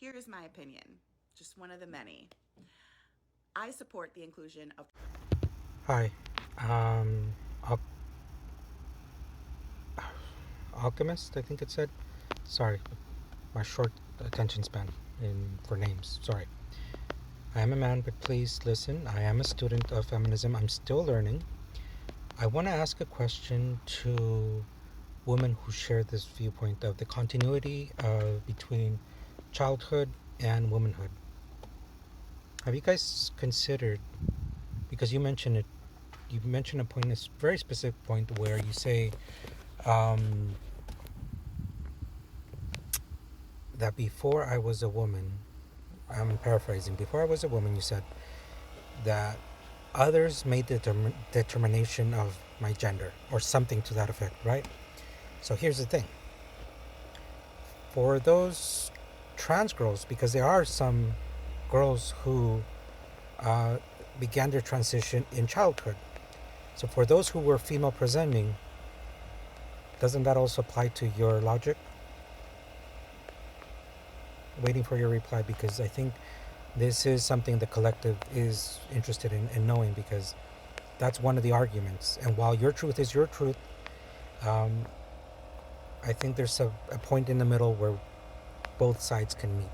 Here's my opinion, just one of the many. I support the inclusion of. Hi, Al- Alchemist, I think it said. Sorry, my short attention span for names. Sorry. I am a man, but please listen. I am a student of feminism. I'm still learning. I want to ask a question to women who share this viewpoint of the continuity between childhood and womanhood. Have you guys considered, because you mentioned a point, a very specific point where you say, um, that before I was a woman, I'm paraphrasing, before I was a woman, you said that others made the determination of my gender or something to that effect, right? So here's the thing, for those trans girls, because there are some girls who uh, began their transition in childhood. So for those who were female presenting, doesn't that also apply to your logic? Waiting for your reply, because I think this is something the collective is interested in knowing, because that's one of the arguments. And while your truth is your truth, um, I think there's a point in the middle where both sides can meet.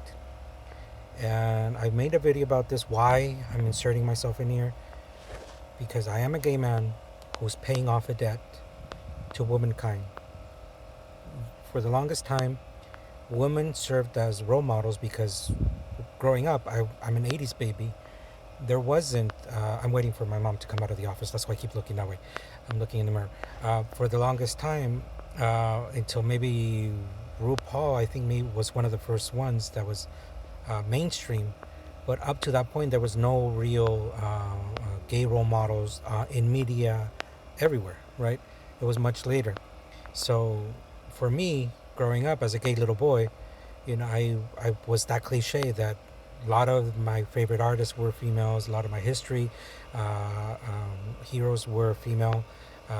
And I made a video about this, why I'm inserting myself in here, because I am a gay man who's paying off a debt to womankind. For the longest time, women served as role models because growing up, I'm an 80s baby. There wasn't, I'm waiting for my mom to come out of the office. That's why I keep looking that way. I'm looking in the mirror. For the longest time, until maybe RuPaul, I think, maybe was one of the first ones that was mainstream. But up to that point, there was no real gay role models in media everywhere, right? It was much later. So for me, growing up as a gay little boy, I was that cliche that a lot of my favorite artists were females. A lot of my history heroes were female.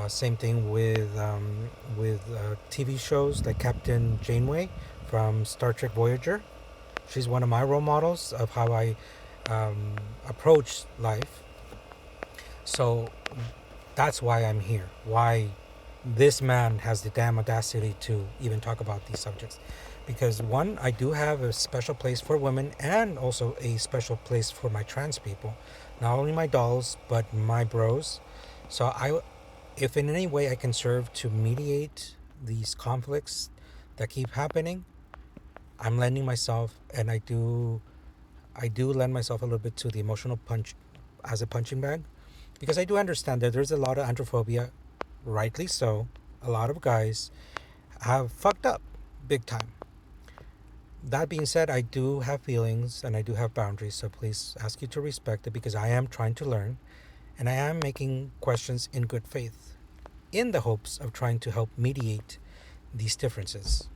Same thing with TV shows like Captain Janeway from Star Trek Voyager. She's one of my role models of how I approach life. So that's why I'm here. Why this man has the damn audacity to even talk about these subjects. Because one, I do have a special place for women and also a special place for my trans people. Not only my dolls, but my bros. So if in any way I can serve to mediate these conflicts that keep happening, I'm lending myself, and I do lend myself a little bit to the emotional punch as a punching bag, because I do understand that there's a lot of androphobia, rightly so. A lot of guys have fucked up big time. That being said, I do have feelings and I do have boundaries, so please ask you to respect it, because I am trying to learn and I am making questions in good faith in the hopes of trying to help mediate these differences.